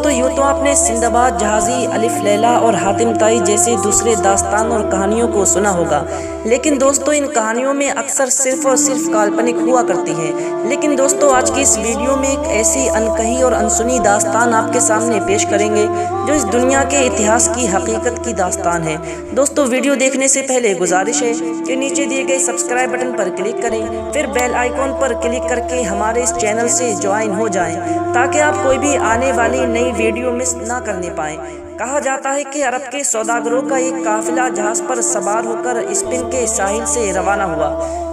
دوستو یوں تو آپ نے سندباد جہازی، الف لیلا اور حاتم طائی جیسے دوسرے داستان اور کہانیوں کو سنا ہوگا، لیکن دوستو ان کہانیوں میں اکثر صرف اور صرف کالپنک ہوا کرتی ہیں۔ لیکن دوستو آج کی اس ویڈیو میں ایک ایسی انکہی اور انسنی داستان آپ کے سامنے پیش کریں گے جو اس دنیا کے اتہاس کی حقیقت کی داستان ہے۔ دوستو ویڈیو دیکھنے سے پہلے گزارش ہے کہ نیچے دیے گئے سبسکرائب بٹن پر کلک کریں، پھر بیل آئیکن پر کلک کر کے ہمارے اس چینل سے جوائن ہو جائیں تاکہ آپ کوئی بھی آنے والی نئی ویڈیو مس نہ کرنے پائیں۔ کہا جاتا ہے کہ عرب کے سوداگروں کا ایک قافلہ جہاز پر سوار ہو کر اسپین کے ساحل سے روانہ ہوا۔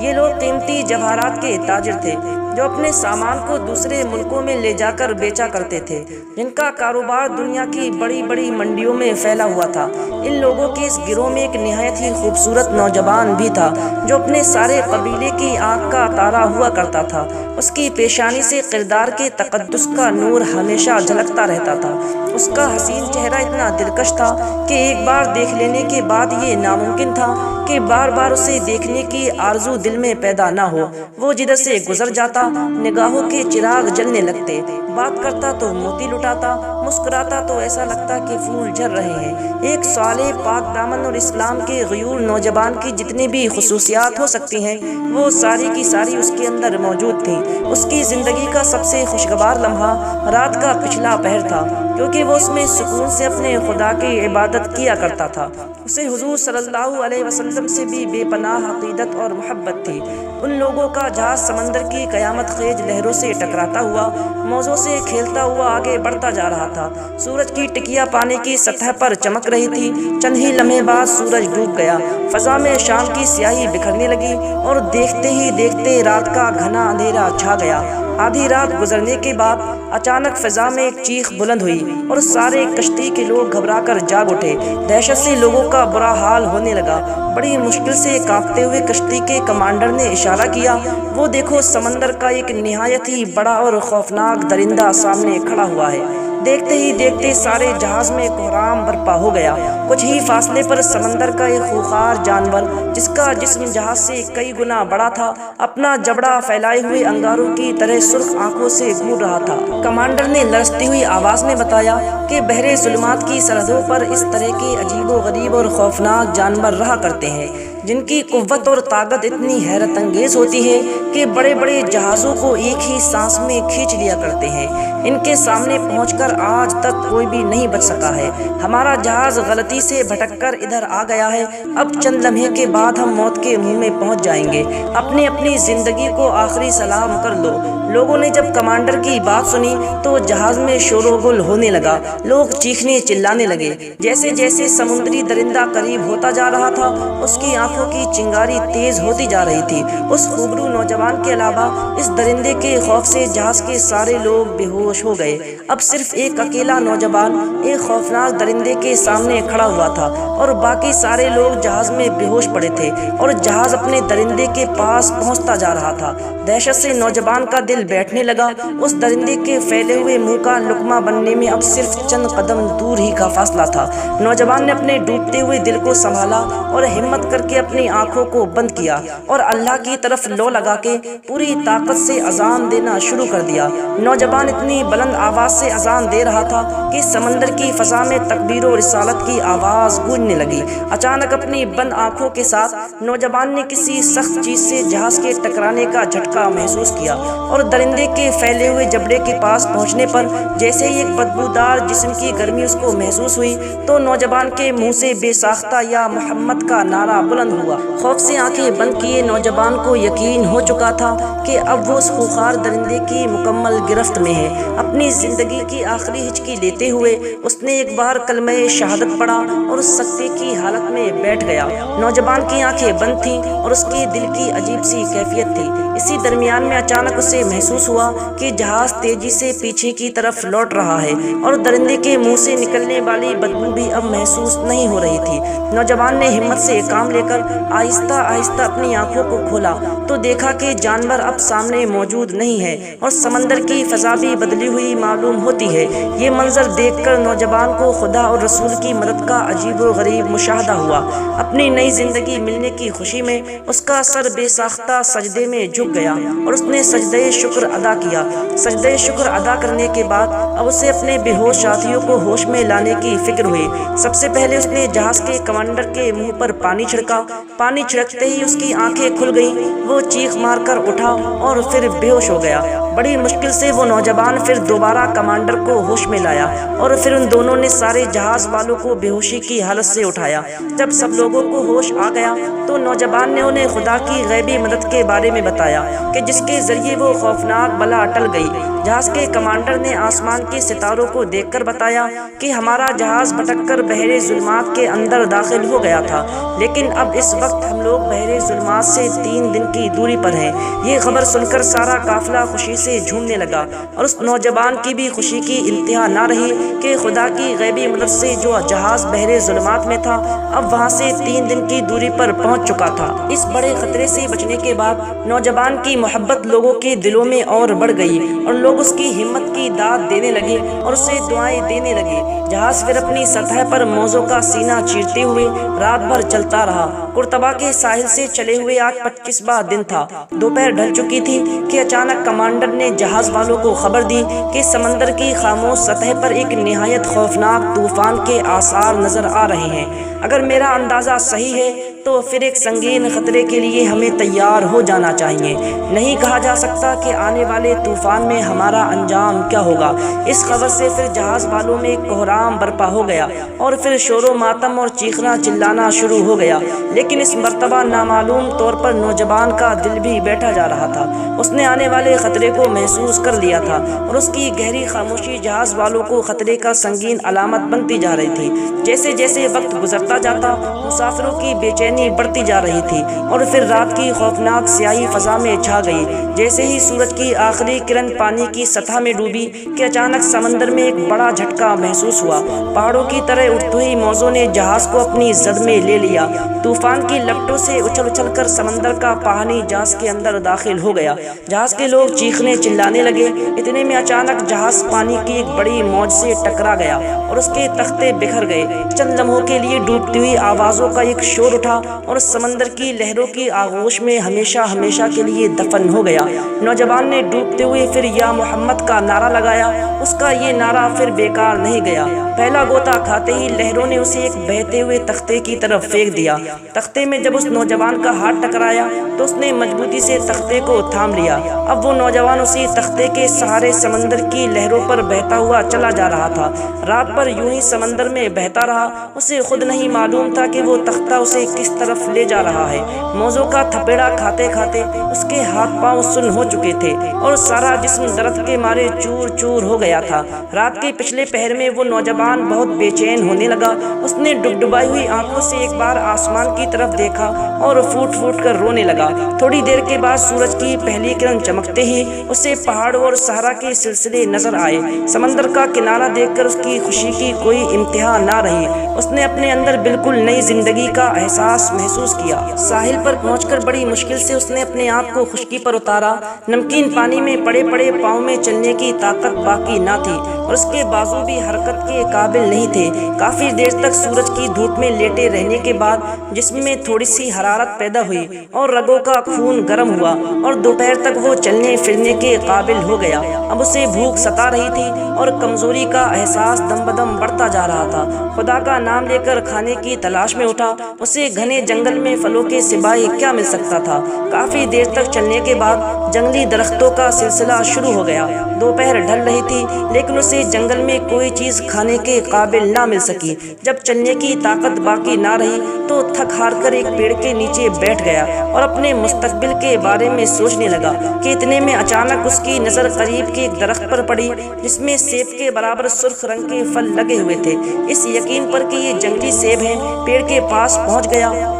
یہ لوگ قیمتی جواہرات کے تاجر تھے جو اپنے سامان کو دوسرے ملکوں میں لے جا کر بیچا کرتے تھے، جن کا کاروبار دنیا کی بڑی بڑی منڈیوں میں پھیلا ہوا تھا۔ ان لوگوں کے اس گروہ میں ایک نہایت ہی خوبصورت نوجوان بھی تھا جو اپنے سارے قبیلے کی آنکھ کا تارا ہوا کرتا تھا۔ اس کی پیشانی سے کردار کے تقدس کا نور ہمیشہ جھلکتا رہتا تھا۔ اس کا حسین چہرہ اتنا دلکش تھا کہ ایک بار دیکھ لینے کے بعد یہ ناممکن تھا کہ بار بار اسے دیکھنے کی آرزو دل میں پیدا نہ ہو۔ وہ جدھر سے گزر جاتا نگاہوں کے چراغ جلنے لگتے، بات کرتا تو موتی لٹاتا، مسکراتا تو ایسا لگتا کہ پھول جھر رہے ہیں۔ ایک صالح، پاک دامن اور اسلام کے غیور نوجوان کی جتنی بھی خصوصیات ہو سکتی ہیں وہ ساری کی ساری اس کے اندر موجود تھیں۔ اس کی زندگی کا سب سے خوشگوار لمحہ رات کا پچھلا پہر تھا، کیونکہ وہ اس میں سکون سے اپنے خدا کی عبادت کیا کرتا تھا۔ اسے حضور صلی اللہ علیہ وسلم سے بھی بے پناہ عقیدت اور محبت تھی۔ ان لوگوں کا جہاز سمندر کی قیامت خیز لہروں سے ٹکراتا ہوا، موجوں سے کھیلتا ہوا آگے بڑھتا جا رہا تھا۔ سورج کی ٹکیا پانی کی سطح پر چمک رہی تھی۔ چند ہی لمحے بعد سورج ڈوب گیا، فضا میں شام کی سیاہی بکھرنے لگی اور دیکھتے ہی دیکھتے رات کا گھنا اندھیرا چھا گیا۔ آدھی رات گزرنے کے بعد اچانک فضا میں ایک چیخ بلند ہوئی اور سارے کشتی کے لوگ گھبرا کر جاگ اٹھے۔ دہشت سے لوگوں کا برا حال ہونے لگا۔ بڑی مشکل سے کانپتے ہوئے کشتی کے کمانڈر نے اشارہ کیا، وہ دیکھو سمندر کا ایک نہایت ہی بڑا اور خوفناک درندہ سامنے کھڑا ہوا ہے۔ دیکھتے ہی دیکھتے سارے جہاز میں کوہرام برپا ہو گیا۔ کچھ ہی فاصلے پر سمندر کا ایک خوخار جانور جس کا جسم جہاز سے کئی گنا بڑا تھا، اپنا جبڑا پھیلائے ہوئے انگاروں کی طرح سرخ آنکھوں سے گھور رہا تھا۔ کمانڈر نے لرزتی ہوئی آواز میں بتایا کہ بحر ظلمات کی سرحدوں پر اس طرح کے عجیب و غریب اور خوفناک جانور رہا کرتے ہیں جن کی قوت اور طاقت اتنی حیرت انگیز ہوتی ہے کہ بڑے بڑے جہازوں کو ایک ہی سانس میں کھینچ لیا کرتے ہیں۔ ان کے سامنے پہنچ کر آج تک کوئی بھی نہیں بچ سکا ہے۔ ہمارا جہاز غلطی سے بھٹک کر ادھر آ گیا ہے، اب چند لمحے کے بعد ہم موت کے منہ میں پہنچ جائیں گے۔ اپنی اپنی زندگی کو آخری سلام کر لو۔ لوگوں نے جب کمانڈر کی بات سنی تو جہاز میں شور و غل ہونے لگا، لوگ چیخنے چلانے لگے۔ جیسے جیسے سمندری درندہ قریب ہوتا جا رہا تھا اس کی آنکھوں کی چنگاری تیز ہوتی جا رہی تھی۔ اس خوبرو نوجوان کے علاوہ اس درندے کے خوف سے جہاز کے سارے لوگ بے ہوش ہو گئے۔ اب صرف ایک اکیلا نوجوان ایک خوفناک درندے کے سامنے کھڑا ہوا تھا اور باقی سارے لوگ جہاز میں بے ہوش پڑے تھے اور جہاز اپنے درندے کے پاس پہنچتا جا رہا تھا۔ دہشت سے نوجوان کا دل بیٹھنے لگا۔ اس درندے کے پھیلے ہوئے منہ کا لقمہ بننے میں اب صرف چند قدم دور ہی کا فاصلہ تھا۔ نوجوان نے اپنے ڈوبتے ہوئے دل کو سنبھالا اور ہمت کر کے اپنی آنکھوں کو بند کیا اور اللہ کی طرف لو لگا کے پوری طاقت سے اذان دینا شروع کر دیا۔ نوجوان اتنی بلند آواز سے اذان دے رہا تھا کہ سمندر کی فضا میں تکبیر و رسالت کی آواز گونجنے لگی۔ اچانک اپنی بند آنکھوں کے ساتھ نوجوان نے کسی سخت چیز سے جہاز کے ٹکرانے کا جھٹکا محسوس کیا اور درندے کے پھیلے ہوئے جبڑے کے پاس پہنچنے پر جیسے ہی ایک بدبودار جسم کی گرمی اس کو محسوس ہوئی تو نوجوان کے منہ سے بے ساختہ یا محمد کا نعرہ بلند ہوا۔ خوف سے آنکھیں بند کیے نوجوان کو یقین ہو چکا تھا کہ اب وہ اس خوخار درندے کی مکمل گرفت میں ہے۔ اپنی زندگی کی آخری ہچکی لیتے ہوئے اس نے ایک بار کلمہ شہادت پڑھا اور اس سکتے کی حالت میں بیٹھ گیا۔ نوجوان کی آنکھیں بند تھیں اور اس کے دل کی عجیب سی کیفیت تھی۔ اسی درمیان میں اچانک اسے محسوس ہوا کہ جہاز تیزی سے پیچھے کی طرف لوٹ رہا ہے اور درندے کے منہ سے نکلنے والی بدبو بھی اب محسوس نہیں ہو رہی تھی۔ نوجوان نے ہمت سے کام لے کر آہستہ آہستہ اپنی آنکھوں کو کھولا تو دیکھا کہ جانور اب سامنے موجود نہیں ہے اور سمندر کی فضا بھی بدلی ہوئی معلوم ہوتی ہے۔ یہ منظر دیکھ کر نوجوان کو خدا اور رسول کی مدد کا عجیب و غریب مشاہدہ ہوا۔ اپنی نئی زندگی ملنے کی خوشی میں اس کا سر بے ساختہ سجدے میں جھک گیا اور اس نے سجدہ شکر ادا کیا۔ سجدہ شکر ادا کرنے کے بعد اب اسے اپنے بے ہوش ساتھیوں کو ہوش میں لانے کی فکر ہوئی۔ سب سے پہلے اس نے جہاز کے کمانڈر کے منہ پر پانی چھڑکا۔ پانی چھڑکتے ہی اس کی آنکھیں کھل گئیں، وہ چیخ مار کر اٹھا اور پھر بے ہوش ہو گیا۔ بڑی مشکل سے وہ نوجوان پھر دوبارہ کمانڈر کو ہوش میں لایا اور پھر ان دونوں نے سارے جہاز والوں کو بے ہوشی کی حالت سے اٹھایا۔ جب سب لوگوں کو ہوش آ گیا تو نوجوان نے انہیں خدا کی غیبی مدد کے بارے میں بتایا کہ جس کے ذریعے وہ خوفناک بلا ٹل گئی۔ جہاز کے کمانڈر نے آسمان کے ستاروں کو دیکھ کر بتایا کہ ہمارا جہاز بھٹک کر بحر ظلمات کے اندر داخل ہو گیا تھا، لیکن اب اس وقت ہم لوگ بحر ظلمات سے 3 دن کی دوری پر ہیں۔ یہ خبر سن کر سارا قافلہ خوشی سے جھومنے لگا اور اس نوجوان کی بھی خوشی کی انتہا نہ رہی کہ خدا کی غیبی مدد سے جو جہاز بحر ظلمات میں تھا اب وہاں سے 3 دن کی دوری پر پہنچ چکا تھا۔ اس بڑے خطرے سے بچنے کے بعد نوجوان کی محبت لوگوں کے دلوں میں اور بڑھ گئی اور لوگ اس کی ہمت کی داد دینے لگے اور اسے دعائیں دینے لگے۔ جہاز پھر اپنی سطح پر موزوں کا سینہ چیرتے ہوئے رات بھر چلتا رہا۔ قرطبہ کے ساحل سے چلے ہوئے آج 25واں دن تھا۔ دوپہر ڈھل چکی تھی کہ اچانک کمانڈر نے جہاز والوں کو خبر دی کہ سمندر کی خاموش سطح پر ایک نہایت خوفناک طوفان کے آثار نظر آ رہے ہیں۔ اگر میرا اندازہ صحیح ہے تو پھر ایک سنگین خطرے کے لیے ہمیں تیار ہو جانا چاہیے۔ نہیں کہا جا سکتا کہ آنے والے طوفان میں ہمارا انجام کیا ہوگا۔ اس خبر سے پھر جہاز والوں میں ایک کوہرام برپا ہو گیا اور پھر شور و ماتم اور چیخنا چلانا شروع ہو گیا، لیکن اس مرتبہ نامعلوم طور پر نوجوان کا دل بھی بیٹھا جا رہا تھا۔ اس نے آنے والے خطرے کو محسوس کر لیا تھا اور اس کی گہری خاموشی جہاز والوں کو خطرے کا سنگین علامت بنتی جا رہی تھی۔ جیسے جیسے وقت گزرتا جاتا مسافروں کی بے چینی بڑھتی جا رہی تھی اور پھر رات کی خوفناک سیاہی فضا میں چھا گئی۔ جیسے ہی سورج کی آخری کرن پانی کی سطح میں ڈوبی کہ اچانک سمندر میں ایک بڑا جھٹکا محسوس ہوا۔ پہاڑوں کی طرح اٹھتی ہوئی موجوں نے جہاز کو اپنی زد میں لے لیا۔ طوفان کی لپٹوں سے اچھل اچھل کر سمندر کا پانی جہاز کے اندر داخل ہو گیا۔ جہاز کے لوگ چیخنے چلانے لگے۔ اتنے میں اچانک جہاز پانی کی ایک بڑی موج سے ٹکرا گیا اور اس کے تختے بکھر گئے۔ چند لمحوں کے لیے ڈوبتی ہوئی آوازوں کا ایک شور اٹھا اور سمندر کی لہروں کی آغوش میں ہمیشہ ہمیشہ کے لیے دفن ہو گیا۔ نوجوان نے ڈوبتے ہوئے پھر یا محمد کا نعرہ لگایا۔ اس کا یہ نعرہ پھر بیکار نہیں گیا۔ پہلا غوطہ کھاتے ہی لہروں نے اسے ایک بہتے ہوئے تختے کی طرف پھینک دیا۔ تختے میں جب اس نوجوان کا ہاتھ ٹکرایا تو اس نے مضبوطی سے تختے کو تھام لیا۔ اب وہ نوجوان اسی تختے کے سہارے سمندر کی لہروں پر بہتا ہوا چلا جا رہا تھا۔ رات بھر یوں ہی سمندر میں بہتا رہا۔ اسے خود نہیں معلوم تھا کہ وہ تختہ اسے کس طرف لے جا رہا ہے۔ موزوں کا تھپیڑا کھاتے کھاتے اس کے ہاتھ پاؤں سن ہو چکے تھے اور سارا جسم درد کے مارے چور چور ہو گیا تھا۔ رات کے پچھلے پہر میں وہ نوجوان بہت بے چین ہونے لگا۔ اس نے ڈبڈبائی ہوئی آنکھوں سے ایک بار آسمان کی طرف دیکھا اور پھوٹ پھوٹ کر رونے لگا۔ تھوڑی دیر کے بعد سورج کی پہلی کرن چمکتے ہی اسے پہاڑوں اور صحرا کے سلسلے نظر آئے۔ سمندر کا کنارہ دیکھ کر اس کی خوشی کی کوئی انتہا نہ رہی۔ اس نے اپنے اندر بالکل نئی زندگی کا احساس محسوس کیا۔ ساحل پر پہنچ کر بڑی مشکل سے اس نے اپنے آپ کو خشکی پر اتارا۔ نمکین پانی میں پڑے پڑے پاؤں میں چلنے کی طاقت باقی نہ تھی اور اس کے بازو بھی حرکت کے قابل نہیں تھے۔ کافی دیر تک سورج کی دھوپ میں لیٹے رہنے کے بعد جسم میں تھوڑی سی حرارت پیدا ہوئی اور رگوں کا خون گرم ہوا اور دوپہر تک وہ چلنے پھرنے کے قابل ہو گیا۔ اب اسے بھوک ستا رہی تھی اور کمزوری کا احساس دم بدم بڑھتا جا رہا تھا۔ خدا کا نام لے کر کھانے کی تلاش میں اٹھا۔ اسے گھنے جنگل میں پھلوں کے سوائے کیا مل سکتا تھا۔ کافی دیر تک چلنے کے بعد جنگلی درختوں کا سلسلہ شروع ہو گیا۔ دوپہر ڈھل رہی تھی لیکن اسے جنگل میں کوئی چیز کھانے کے قابل نہ مل سکی۔ جب چلنے کی طاقت باقی نہ رہی تو تھک ہار کر ایک پیڑ کے نیچے بیٹھ گیا اور اپنے مستقبل کے بارے میں سوچنے لگا کہ اتنے میں اچانک اس کی نظر قریب کے ایک درخت پر پڑی جس میں سیب کے برابر سرخ رنگ کے پھل لگے ہوئے تھے۔ اس یقین پر کہ یہ جنگلی سیب ہیں پیڑ کے پاس پہنچ گیا